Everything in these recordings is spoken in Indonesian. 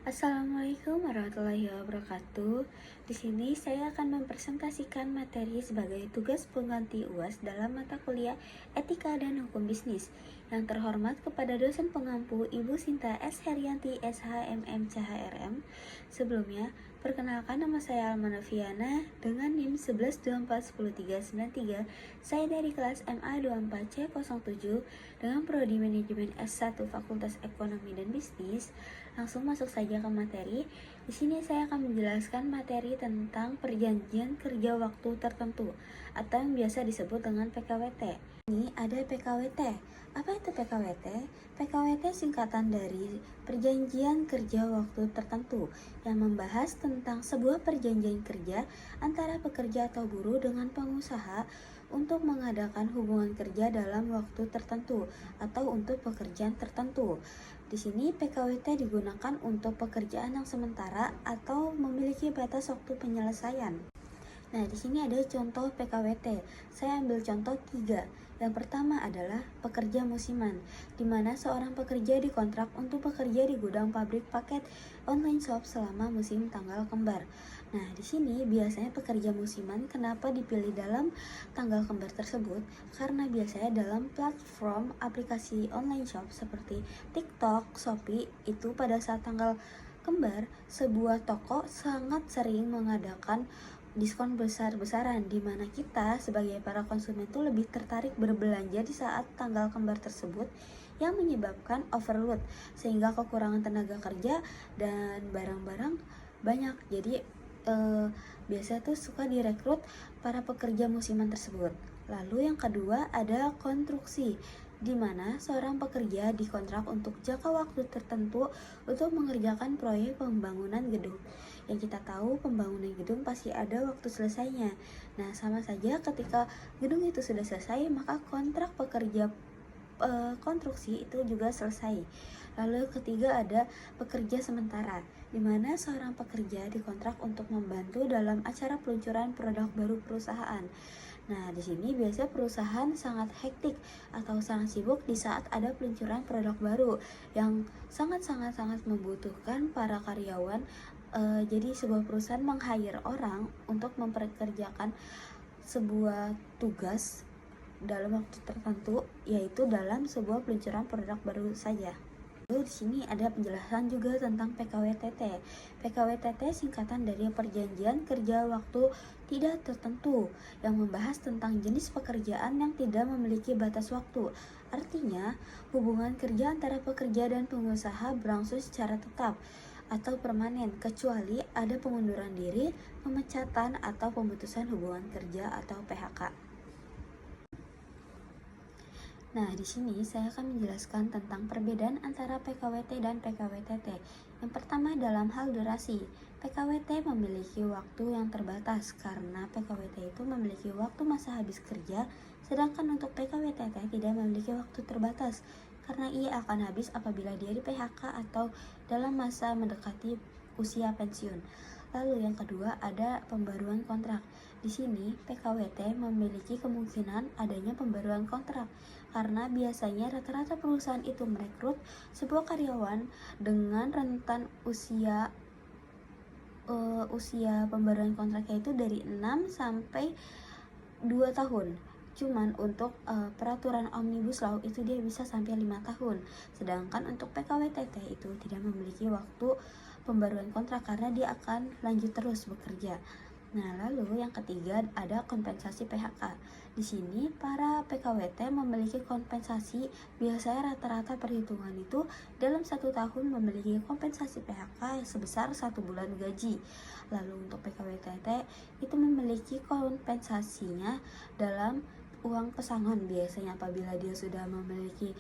Assalamualaikum warahmatullahi wabarakatuh. Di sini saya akan mempresentasikan materi sebagai tugas pengganti UAS dalam mata kuliah Etika dan Hukum Bisnis. Yang terhormat kepada dosen pengampu Ibu Sinta S. Herianti SHMM CHRM. Sebelumnya, perkenalkan nama saya Almanafiana dengan NIM 11241393. Saya dari kelas MA 24C07 dengan prodi Manajemen S1 Fakultas Ekonomi dan Bisnis. Langsung masuk saja ke materi. Di sini saya akan menjelaskan materi tentang perjanjian kerja waktu tertentu atau yang biasa disebut dengan PKWT. Ini ada PKWT. Apa itu PKWT? PKWT singkatan dari perjanjian kerja waktu tertentu yang membahas tentang sebuah perjanjian kerja antara pekerja atau buruh dengan pengusaha untuk mengadakan hubungan kerja dalam waktu tertentu atau untuk pekerjaan tertentu. Di sini PKWT digunakan untuk pekerjaan yang sementara atau memiliki batas waktu penyelesaian. Nah, di sini ada contoh PKWT. Saya ambil contoh 3. Yang pertama adalah pekerja musiman, di mana seorang pekerja dikontrak untuk bekerja di gudang pabrik paket online shop selama musim tanggal kembar. Nah, di sini biasanya pekerja musiman kenapa dipilih dalam tanggal kembar tersebut? Karena biasanya dalam platform aplikasi online shop seperti TikTok, Shopee itu pada saat tanggal kembar, sebuah toko sangat sering mengadakan diskon besar-besaran, di mana kita sebagai para konsumen itu lebih tertarik berbelanja di saat tanggal kembar tersebut, yang menyebabkan overload sehingga kekurangan tenaga kerja dan barang-barang banyak. Jadi biasa tuh suka direkrut para pekerja musiman tersebut. Lalu yang kedua ada konstruksi, di mana seorang pekerja dikontrak untuk jangka waktu tertentu untuk mengerjakan proyek pembangunan gedung. Yang kita tahu pembangunan gedung pasti ada waktu selesainya. Nah, sama saja ketika gedung itu sudah selesai, maka kontrak pekerja konstruksi itu juga selesai. Lalu ketiga ada pekerja sementara, di mana seorang pekerja dikontrak untuk membantu dalam acara peluncuran produk baru perusahaan. Nah, di sini biasanya perusahaan sangat hektik atau sangat sibuk di saat ada peluncuran produk baru yang sangat membutuhkan para karyawan. Jadi sebuah perusahaan meng-hire orang untuk memperkerjakan sebuah tugas dalam waktu tertentu, yaitu dalam sebuah peluncuran produk baru saja. Lalu di sini ada penjelasan juga tentang PKWTT. PKWTT singkatan dari perjanjian kerja waktu tidak tertentu yang membahas tentang jenis pekerjaan yang tidak memiliki batas waktu. Artinya, hubungan kerja antara pekerja dan pengusaha berlangsung secara tetap atau permanen, kecuali ada pengunduran diri, pemecatan, atau pemutusan hubungan kerja atau PHK. Nah, di sini saya akan menjelaskan tentang perbedaan antara PKWT dan PKWTT. Yang pertama dalam hal durasi. PKWT memiliki waktu yang terbatas karena PKWT itu memiliki waktu masa habis kerja, sedangkan untuk PKWTT tidak memiliki waktu terbatas karena ia akan habis apabila dia di PHK atau dalam masa mendekati usia pensiun. Lalu yang kedua ada pembaruan kontrak. Di sini PKWT memiliki kemungkinan adanya pembaruan kontrak karena biasanya rata-rata perusahaan itu merekrut sebuah karyawan dengan rentan usia pembaruan kontraknya itu dari 6 sampai 2 tahun. Cuman untuk peraturan Omnibus Law itu dia bisa sampai 5 tahun. Sedangkan untuk PKWTT itu tidak memiliki waktu pembaruan kontrak karena dia akan lanjut terus bekerja. Nah, lalu yang ketiga ada kompensasi PHK. Di sini para PKWT memiliki kompensasi, biasanya rata-rata perhitungan itu dalam 1 tahun memiliki kompensasi PHK sebesar 1 bulan gaji. Lalu untuk PKWTT itu memiliki kompensasinya dalam uang pesangon. Biasanya apabila dia sudah memiliki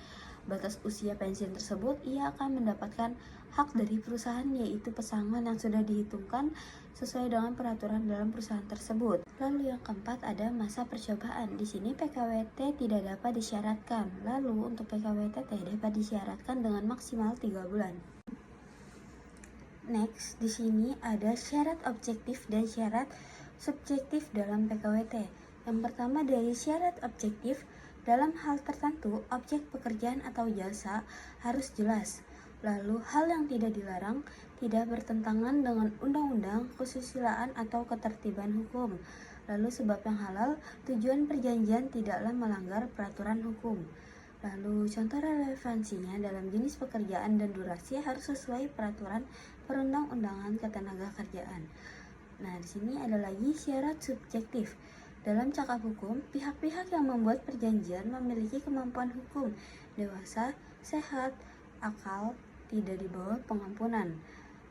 batas usia pensiun tersebut, ia akan mendapatkan hak dari perusahaan, yaitu pesangon yang sudah dihitungkan sesuai dengan peraturan dalam perusahaan tersebut. Lalu yang keempat ada masa percobaan. Di sini PKWT tidak dapat disyaratkan. Lalu untuk PKWTT dapat disyaratkan dengan maksimal 3 bulan. Next, di sini ada syarat objektif dan syarat subjektif dalam PKWT. Yang pertama dari syarat objektif, dalam hal tertentu objek pekerjaan atau jasa harus jelas. Lalu, hal yang tidak dilarang tidak bertentangan dengan undang-undang, kesusilaan, atau ketertiban hukum. Lalu, sebab yang halal, tujuan perjanjian tidaklah melanggar peraturan hukum. Lalu, contoh relevansinya dalam jenis pekerjaan dan durasi harus sesuai peraturan perundang-undangan ketenagakerjaan. Nah, di sini ada lagi syarat subjektif. Dalam cakap hukum, pihak-pihak yang membuat perjanjian memiliki kemampuan hukum, dewasa, sehat, akal, tidak di bawah pengampunan.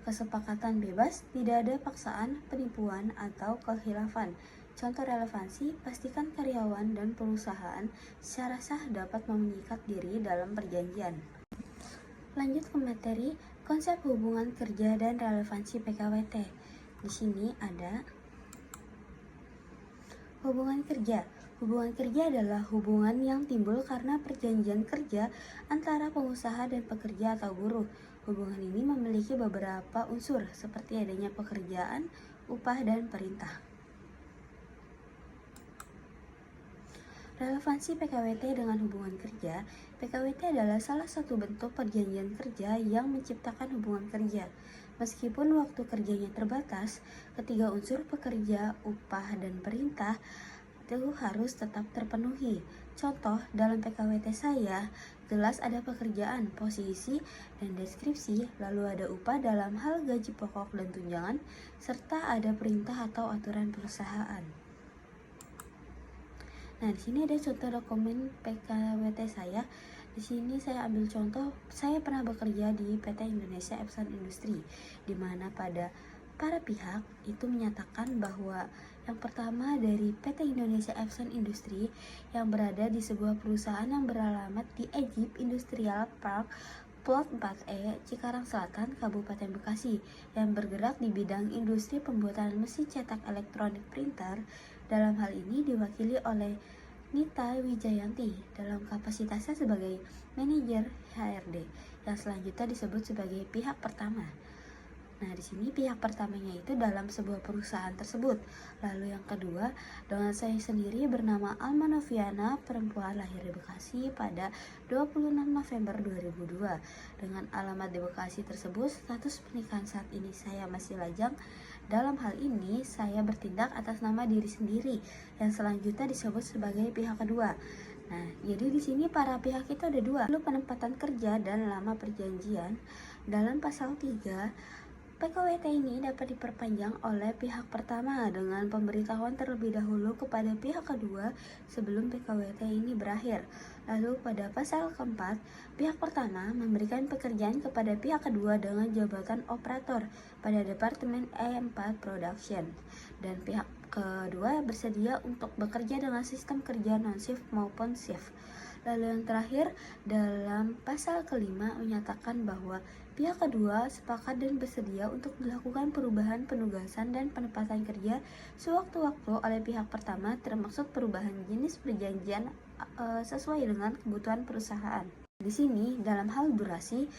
Kesepakatan bebas, tidak ada paksaan, penipuan, atau kekhilafan. Contoh relevansi, pastikan karyawan dan perusahaan secara sah dapat mengikat diri dalam perjanjian. Lanjut ke materi konsep hubungan kerja dan relevansi PKWT. Di sini ada hubungan kerja. Hubungan kerja adalah hubungan yang timbul karena perjanjian kerja antara pengusaha dan pekerja atau buruh. Hubungan ini memiliki beberapa unsur seperti adanya pekerjaan, upah, dan perintah. Relevansi PKWT dengan hubungan kerja. PKWT adalah salah satu bentuk perjanjian kerja yang menciptakan hubungan kerja. Meskipun waktu kerjanya terbatas, ketiga unsur pekerja, upah, dan perintah itu harus tetap terpenuhi. Contoh, dalam PKWT saya, jelas ada pekerjaan, posisi, dan deskripsi, lalu ada upah dalam hal gaji pokok dan tunjangan, serta ada perintah atau aturan perusahaan. Nah, di sini ada contoh dokumen PKWT saya. Di sini saya ambil contoh, saya pernah bekerja di PT Indonesia Epson Industri, di mana pada para pihak itu menyatakan bahwa yang pertama dari PT Indonesia Epson Industri yang berada di sebuah perusahaan yang beralamat di Egypt Industrial Park Plot 4E, Cikarang Selatan, Kabupaten Bekasi, yang bergerak di bidang industri pembuatan mesin cetak elektronik printer. Dalam hal ini diwakili oleh Nita Wijayanti dalam kapasitasnya sebagai manajer HRD, yang selanjutnya disebut sebagai pihak pertama. Nah, di sini pihak pertamanya itu dalam sebuah perusahaan tersebut. Lalu yang kedua, dengan saya sendiri bernama Alma Noviana, perempuan lahir di Bekasi pada 26 November 2002. Dengan alamat di Bekasi tersebut, status pernikahan saat ini saya masih lajang. Dalam hal ini, saya bertindak atas nama diri sendiri, yang selanjutnya disebut sebagai pihak kedua. Nah, jadi di sini para pihak itu ada dua. Lalu penempatan kerja dan lama perjanjian. Dalam pasal 3, PKWT ini dapat diperpanjang oleh pihak pertama dengan pemberitahuan terlebih dahulu kepada pihak kedua sebelum PKWT ini berakhir. Lalu pada pasal keempat, pihak pertama memberikan pekerjaan kepada pihak kedua dengan jabatan operator pada Departemen E4 Production, dan pihak kedua bersedia untuk bekerja dengan sistem kerja non-shift maupun shift. Lalu yang terakhir, dalam pasal kelima menyatakan bahwa pihak kedua sepakat dan bersedia untuk dilakukan perubahan penugasan dan penempatan kerja sewaktu-waktu oleh pihak pertama, termasuk perubahan jenis perjanjian sesuai dengan kebutuhan perusahaan. Di sini dalam hal durasi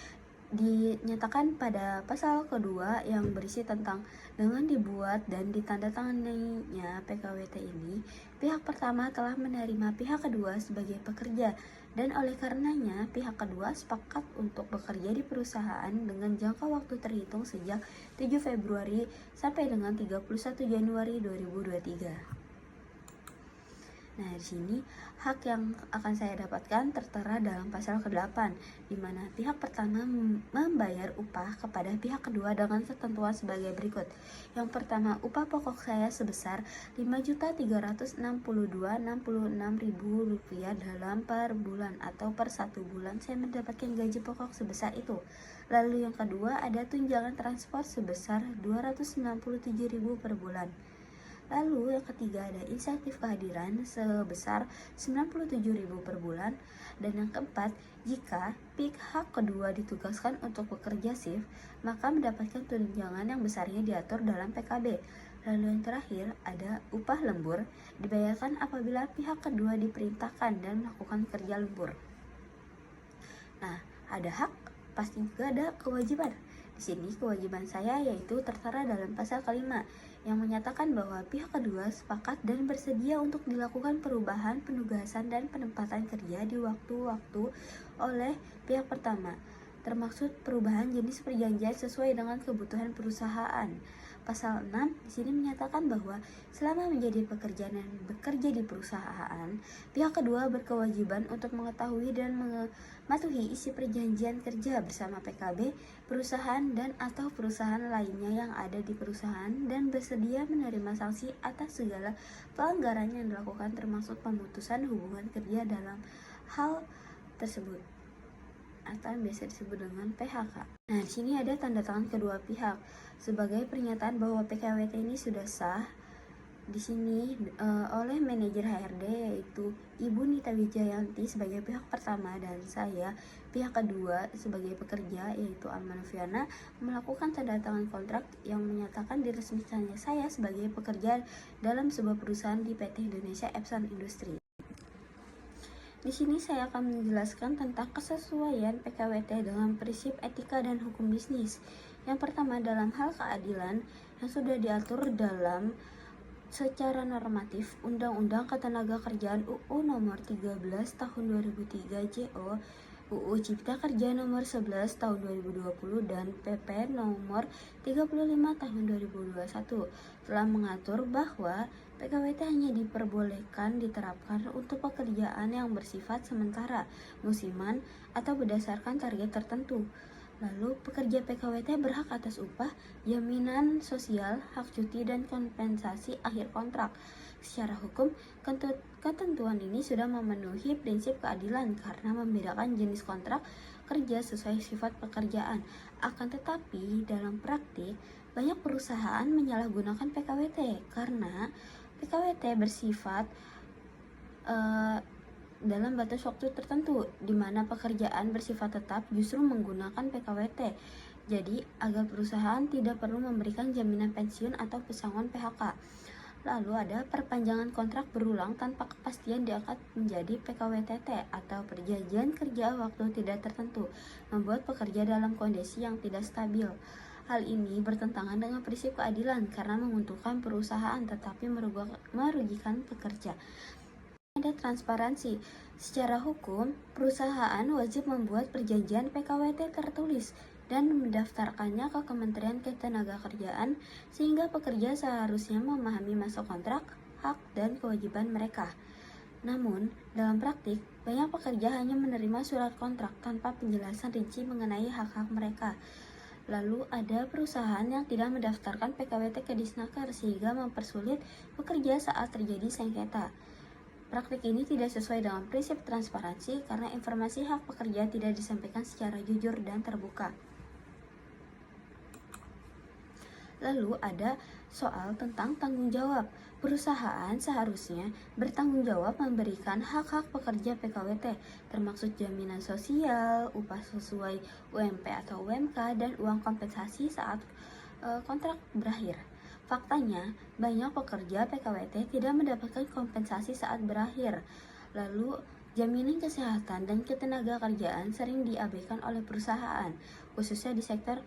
dinyatakan pada pasal kedua yang berisi tentang dengan dibuat dan ditandatanganinya PKWT ini, pihak pertama telah menerima pihak kedua sebagai pekerja, dan oleh karenanya pihak kedua sepakat untuk bekerja di perusahaan dengan jangka waktu terhitung sejak 7 Februari sampai dengan 31 Januari 2023. Nah, di sini hak yang akan saya dapatkan tertera dalam pasal ke-8, di mana pihak pertama membayar upah kepada pihak kedua dengan ketentuan sebagai berikut. Yang pertama, upah pokok saya sebesar Rp5.362.66.000 dalam per bulan, atau per 1 bulan saya mendapatkan gaji pokok sebesar itu. Lalu yang kedua, ada tunjangan transport sebesar Rp297.000 per bulan. Lalu yang ketiga ada insentif kehadiran sebesar Rp97.000 per bulan. Dan yang keempat, jika pihak kedua ditugaskan untuk bekerja shift, maka mendapatkan tunjangan yang besarnya diatur dalam PKB. Lalu yang terakhir ada upah lembur, dibayarkan apabila pihak kedua diperintahkan dan melakukan kerja lembur. Nah, ada hak, pasti juga ada kewajiban. Di sini kewajiban saya yaitu tertera dalam pasal kelima, yang menyatakan bahwa pihak kedua sepakat dan bersedia untuk dilakukan perubahan penugasan dan penempatan kerja di waktu-waktu oleh pihak pertama. termaksud perubahan jenis perjanjian sesuai dengan kebutuhan perusahaan. Pasal 6 di sini menyatakan bahwa selama menjadi pekerja dan bekerja di perusahaan, pihak kedua berkewajiban untuk mengetahui dan mematuhi isi perjanjian kerja bersama PKB, perusahaan dan atau perusahaan lainnya yang ada di perusahaan dan bersedia menerima sanksi atas segala pelanggaran yang dilakukan termasuk pemutusan hubungan kerja dalam hal tersebut atau yang biasa disebut dengan PHK. Nah, di sini ada tanda tangan kedua pihak sebagai pernyataan bahwa PKWT ini sudah sah. Di sini oleh manajer HRD yaitu Ibu Nita Wijayanti sebagai pihak pertama dan saya pihak kedua sebagai pekerja yaitu Alma Noviana melakukan tanda tangan kontrak yang menyatakan diresmikannya saya sebagai pekerja dalam sebuah perusahaan di PT Indonesia Epson Industri. Di sini saya akan menjelaskan tentang kesesuaian PKWT dengan prinsip etika dan hukum bisnis. Yang pertama, dalam hal keadilan yang sudah diatur dalam secara normatif Undang-Undang Ketenagakerjaan UU Nomor 13 Tahun 2003 JO, UU Cipta Kerja Nomor 11 Tahun 2020 dan PP Nomor 35 Tahun 2021 telah mengatur bahwa PKWT hanya diperbolehkan diterapkan untuk pekerjaan yang bersifat sementara, musiman, atau berdasarkan target tertentu. Lalu, pekerja PKWT berhak atas upah, jaminan sosial, hak cuti, dan kompensasi akhir kontrak. Secara hukum, ketentuan ini sudah memenuhi prinsip keadilan karena membedakan jenis kontrak kerja sesuai sifat pekerjaan. Akan tetapi, dalam praktik, banyak perusahaan menyalahgunakan PKWT karena PKWT bersifat dalam batas waktu tertentu, di mana pekerjaan bersifat tetap justru menggunakan PKWT. Jadi, agar perusahaan tidak perlu memberikan jaminan pensiun atau pesangon PHK. Lalu ada perpanjangan kontrak berulang tanpa kepastian diangkat menjadi PKWTT atau perjanjian kerja waktu tidak tertentu, membuat pekerja dalam kondisi yang tidak stabil. Hal ini bertentangan dengan prinsip keadilan karena menguntungkan perusahaan tetapi merugikan pekerja. Ada transparansi. Secara hukum, perusahaan wajib membuat perjanjian PKWT tertulis dan mendaftarkannya ke Kementerian Ketenagakerjaan sehingga pekerja seharusnya memahami masa kontrak, hak, dan kewajiban mereka. Namun, dalam praktik, banyak pekerja hanya menerima surat kontrak tanpa penjelasan rinci mengenai hak-hak mereka. Lalu ada perusahaan yang tidak mendaftarkan PKWT ke Disnaker sehingga mempersulit pekerja saat terjadi sengketa. Praktik ini tidak sesuai dengan prinsip transparansi karena informasi hak pekerja tidak disampaikan secara jujur dan terbuka. Lalu ada soal tentang tanggung jawab. Perusahaan seharusnya bertanggung jawab memberikan hak-hak pekerja PKWT, termasuk jaminan sosial, upah sesuai UMP atau UMK, dan uang kompensasi saat kontrak berakhir. Faktanya, banyak pekerja PKWT tidak mendapatkan kompensasi saat berakhir. Lalu, jaminan kesehatan dan ketenagakerjaan sering diabaikan oleh perusahaan, khususnya di sektor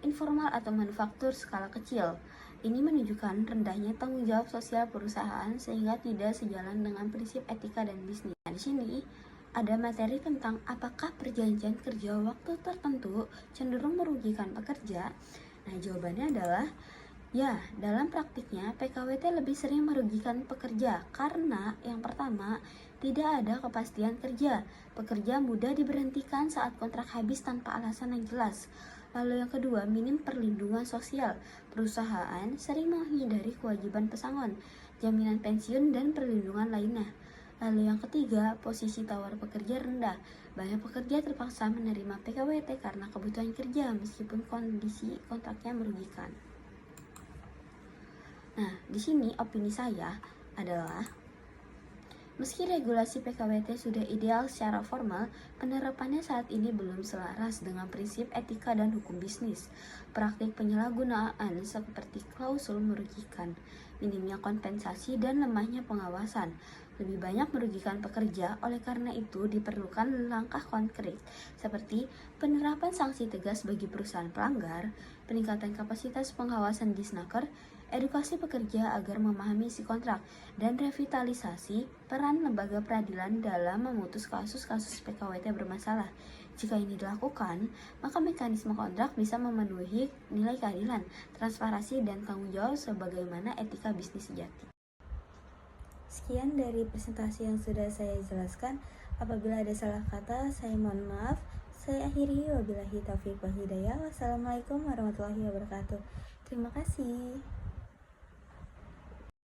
informal atau manufaktur skala kecil. Ini menunjukkan rendahnya tanggung jawab sosial perusahaan sehingga tidak sejalan dengan prinsip etika dan bisnis. Nah, di sini ada materi tentang apakah perjanjian kerja waktu tertentu cenderung merugikan pekerja. Nah, jawabannya adalah ya, dalam praktiknya PKWT lebih sering merugikan pekerja karena yang pertama, tidak ada kepastian kerja. Pekerja mudah diberhentikan saat kontrak habis tanpa alasan yang jelas. Lalu yang kedua, minim perlindungan sosial. Perusahaan sering menghindari kewajiban pesangon, jaminan pensiun, dan perlindungan lainnya. Lalu yang ketiga, posisi tawar pekerja rendah. Banyak pekerja terpaksa menerima PKWT karena kebutuhan kerja meskipun kondisi kontraknya merugikan. Nah, di sini opini saya adalah meski regulasi PKWT sudah ideal secara formal, penerapannya saat ini belum selaras dengan prinsip etika dan hukum bisnis. Praktik penyalahgunaan seperti klausul merugikan, minimnya kompensasi, dan lemahnya pengawasan lebih banyak merugikan pekerja. Oleh karena itu, diperlukan langkah konkret seperti penerapan sanksi tegas bagi perusahaan pelanggar, peningkatan kapasitas pengawasan Disnaker, edukasi pekerja agar memahami isi kontrak, dan revitalisasi peran lembaga peradilan dalam memutus kasus-kasus PKWT bermasalah. Jika ini dilakukan, maka mekanisme kontrak bisa memenuhi nilai keadilan, transparansi, dan tanggung jawab sebagaimana etika bisnis sejati. Sekian dari presentasi yang sudah saya jelaskan. Apabila ada salah kata, saya mohon maaf. Saya akhiri, wabillahi taufiq wal hidayah. Wassalamualaikum warahmatullahi wabarakatuh. Terima kasih.